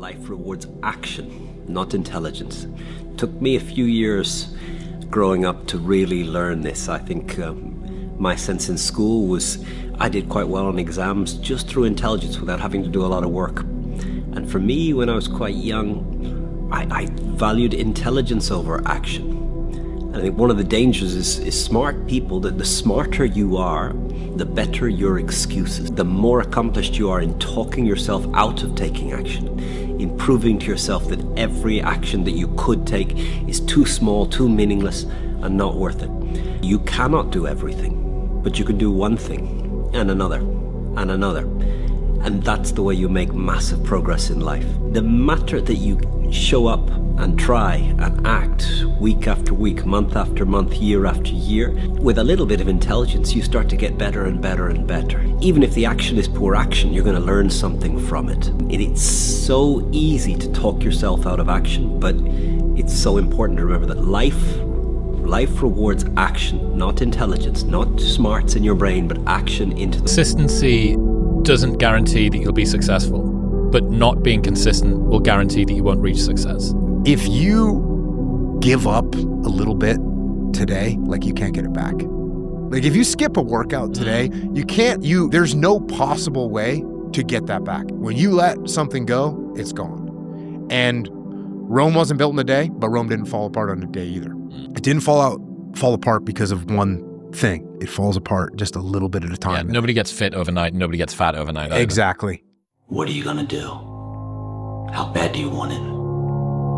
Life rewards action, not intelligence. Took me a few years growing up to really learn this. I think my sense in school was I did quite well on exams just through intelligence without having to do a lot of work. And for me, when I was quite young, I valued intelligence over action. And I think one of the dangers is smart people, that the smarter you are, the better your excuses. The more accomplished you are in talking yourself out of taking action, in proving to yourself that every action that you could take is too small, too meaningless, and not worth it. You cannot do everything, but you can do one thing, and another, and another. And that's the way you make massive progress in life. The matter that you show up and try and act week after week, month after month, year after year, with a little bit of intelligence, you start to get better and better and better. Even if the action is poor action, you're going to learn something from it. It's so easy to talk yourself out of action, but it's so important to remember that life rewards action, not intelligence, not smarts in your brain, but action into the... Consistency doesn't guarantee that you'll be successful, but not being consistent will guarantee that you won't reach success. If you give up a little bit today, like you can't get it back. Like if you skip a workout today, there's no possible way to get that back. When you let something go, it's gone. And Rome wasn't built in a day, but Rome didn't fall apart on a day either. It didn't fall apart because of one thing. It falls apart just a little bit at a time. Yeah, nobody gets fit overnight, nobody gets fat overnight either. Exactly. What are you gonna do? How bad do you want it?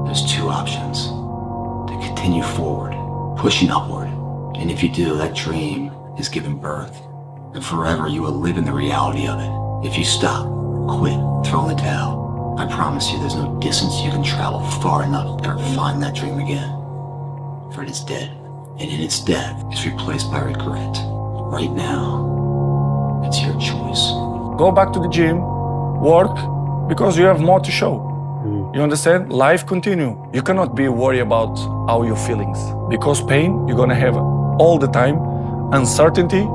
There's two options. To continue forward, pushing upward. And if you do, that dream is given birth. And forever you will live in the reality of it. If you stop, quit, throw in the towel, I promise you there's no distance you can travel far enough to ever find that dream again. For it is dead. And in its death, it's replaced by regret. Right now, it's your choice. Go back to the gym, work, because you have more to show. You understand? Life continue. You cannot be worried about how your feelings. Because pain, you're gonna have all the time, uncertainty,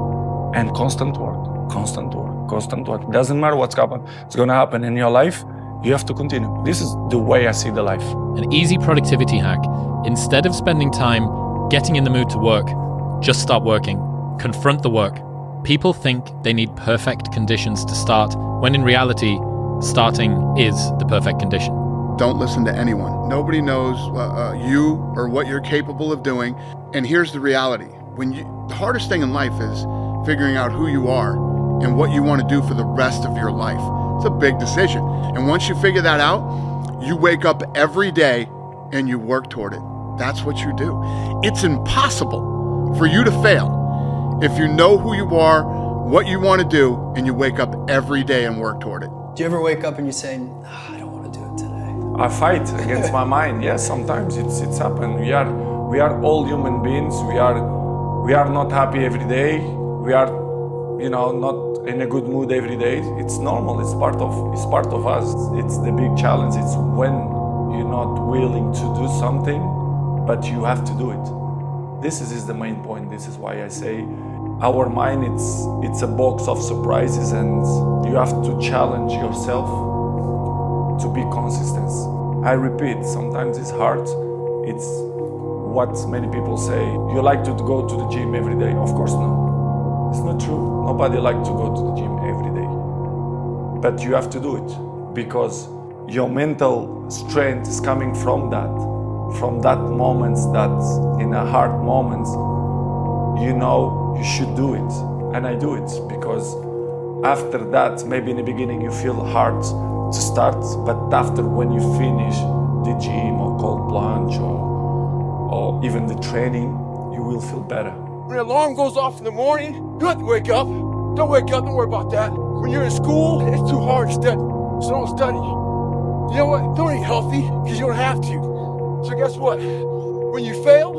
and constant work. Constant work, constant work. Doesn't matter what's happening. It's gonna happen in your life. You have to continue. This is the way I see the life. An easy productivity hack. Instead of spending time getting in the mood to work, just start working. Confront the work. People think they need perfect conditions to start, when in reality, starting is the perfect condition. Don't listen to anyone. Nobody knows you or what you're capable of doing. And here's the reality. The hardest thing in life is figuring out who you are and what you want to do for the rest of your life. It's a big decision. And once you figure that out, you wake up every day and you work toward it. That's what you do. It's impossible for you to fail if you know who you are, what you want to do, and you wake up every day and work toward it. Do you ever wake up and you say, I don't want to do it today? I fight against my mind. Yes, sometimes it's happened. We are all human beings. We are not happy every day. We are, not in a good mood every day. It's normal. It's part of us. It's the big challenge. It's when you're not willing to do something, but you have to do it. This is the main point. This is why I say our mind, it's a box of surprises, and you have to challenge yourself to be consistent. I repeat, sometimes it's hard. It's what many people say. You like to go to the gym every day? Of course no. It's not true. Nobody likes to go to the gym every day. But you have to do it because your mental strength is coming from that moments, that in a hard moments, you should do it. And I do it because after that, maybe in the beginning you feel hard to start, but after when you finish the gym or cold plunge or even the training, you will feel better. When the alarm goes off in the morning, you don't have to wake up. Don't wake up, don't worry about that. When you're in school, it's too hard to study, so don't study. You know what? Don't eat healthy because you don't have to. So guess what? When you fail,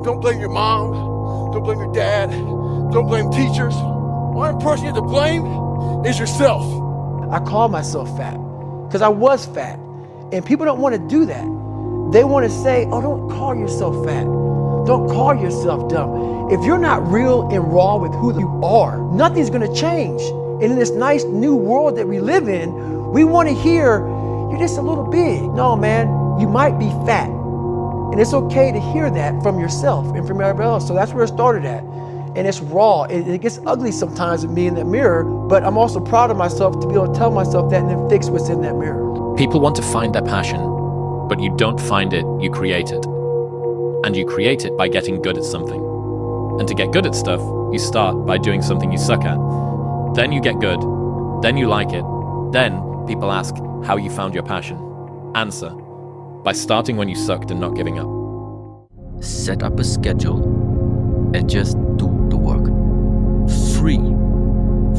don't blame your mom, don't blame your dad, don't blame teachers. One person you have to blame is yourself. I call myself fat because I was fat. And people don't want to do that. They want to say, oh, don't call yourself fat. Don't call yourself dumb. If you're not real and raw with who you are, nothing's going to change. And in this nice new world that we live in, we want to hear, you're just a little big. No, man, you might be fat. And it's okay to hear that from yourself and from everybody else. So that's where it started at. And it's raw. It gets ugly sometimes with me in that mirror, but I'm also proud of myself to be able to tell myself that and then fix what's in that mirror. People want to find their passion, but you don't find it, you create it. And you create it by getting good at something. And to get good at stuff, you start by doing something you suck at. Then you get good, then you like it. Then people ask how you found your passion. Answer, by starting when you sucked and not giving up. Set up a schedule and just do the work. Free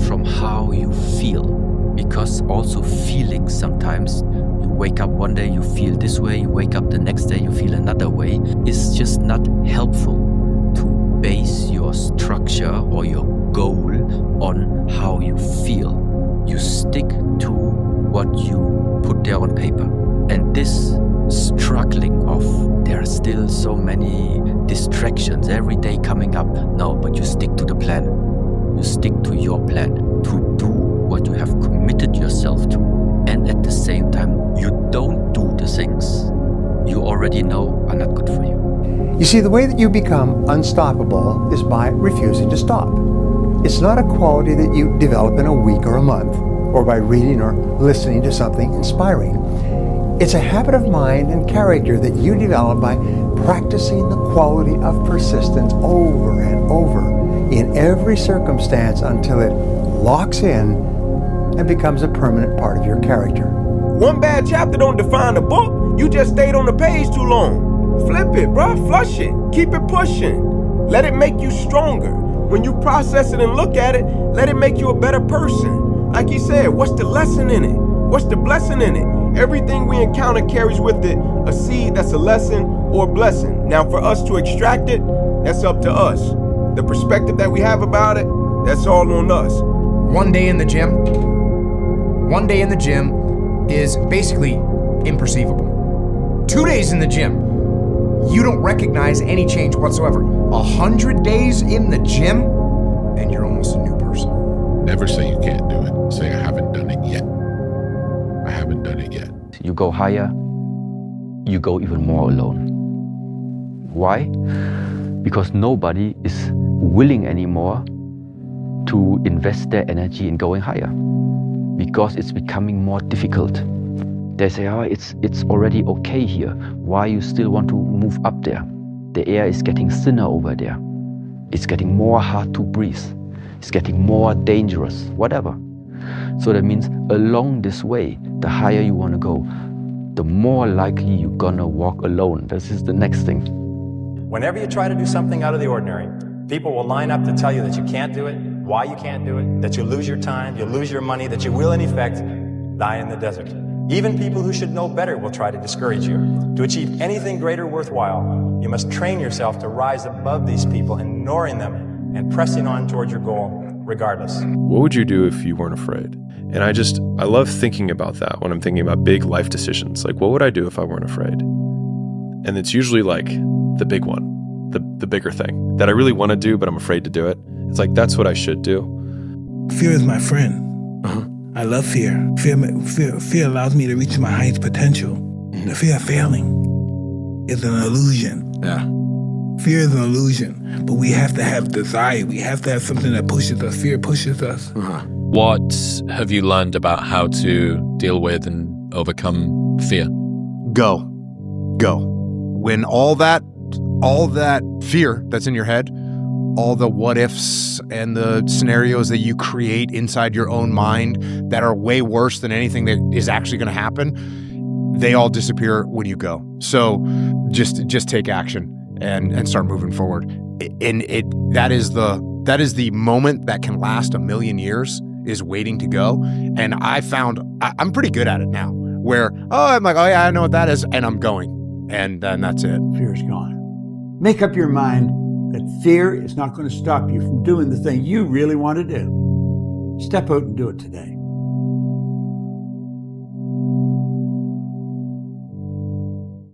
from how you feel. Because also feeling sometimes, you wake up one day, you feel this way, you wake up the next day, you feel another way. It's just not helpful to base your structure or your goal on how you feel. You stick to what you put there on paper. And this struggling of there are still so many distractions every day coming up. No, but you stick to the plan. You stick to your plan to do what you have committed yourself to. And at the same time, you don't do the things you already know are not good for you. You see, the way that you become unstoppable is by refusing to stop. It's not a quality that you develop in a week or a month, or by reading or listening to something inspiring. It's a habit of mind and character that you develop by practicing the quality of persistence over and over in every circumstance until it locks in and becomes a permanent part of your character. One bad chapter don't define the book. You just stayed on the page too long. Flip it, bruh. Flush it. Keep it pushing. Let it make you stronger. When you process it and look at it, let it make you a better person. Like he said, what's the lesson in it? What's the blessing in it? Everything we encounter carries with it a seed that's a lesson or a blessing. Now for us to extract it, that's up to us. The perspective that we have about it, that's all on us. One day in the gym is basically imperceivable. 2 days in the gym, you don't recognize any change whatsoever. 100 days in the gym, and you're almost a new person. Never say you can't do it. Say I haven't done it yet. I haven't done it yet. You go higher, you go even more alone. Why? Because nobody is willing anymore to invest their energy in going higher. Because it's becoming more difficult. They say, oh, it's already okay here. Why you still want to move up there? The air is getting thinner over there. It's getting more hard to breathe. It's getting more dangerous, whatever. So that means along this way, the higher you want to go, the more likely you're gonna walk alone. This is the next thing. Whenever you try to do something out of the ordinary, people will line up to tell you that you can't do it, why you can't do it, that you'll lose your time, you'll lose your money, that you will in effect die in the desert. Even people who should know better will try to discourage you. To achieve anything greater worthwhile, you must train yourself to rise above these people, ignoring them and pressing on towards your goal regardless. What would you do if you weren't afraid? And I love thinking about that when I'm thinking about big life decisions. Like, what would I do if I weren't afraid? And it's usually like the big one, the bigger thing that I really want to do, but I'm afraid to do it. It's like, that's what I should do. Fear is my friend. I love fear. Fear allows me to reach my highest potential. The fear of failing is an illusion. Yeah. Fear is an illusion, but we have to have desire. We have to have something that pushes us. Fear pushes us. What have you learned about how to deal with and overcome fear? Go. When all that fear that's in your head, all the what ifs and the scenarios that you create inside your own mind that are way worse than anything that is actually going to happen, they all disappear when you go. So just take action and start moving forward. And that is the moment that can last 1,000,000 years, is waiting to go. And I found I'm pretty good at it now, where I'm like, oh yeah, I know what that is, and I'm going, and then that's it. Fear is gone. Make up your mind that fear is not going to stop you from doing the thing you really want to do. Step out and do it today.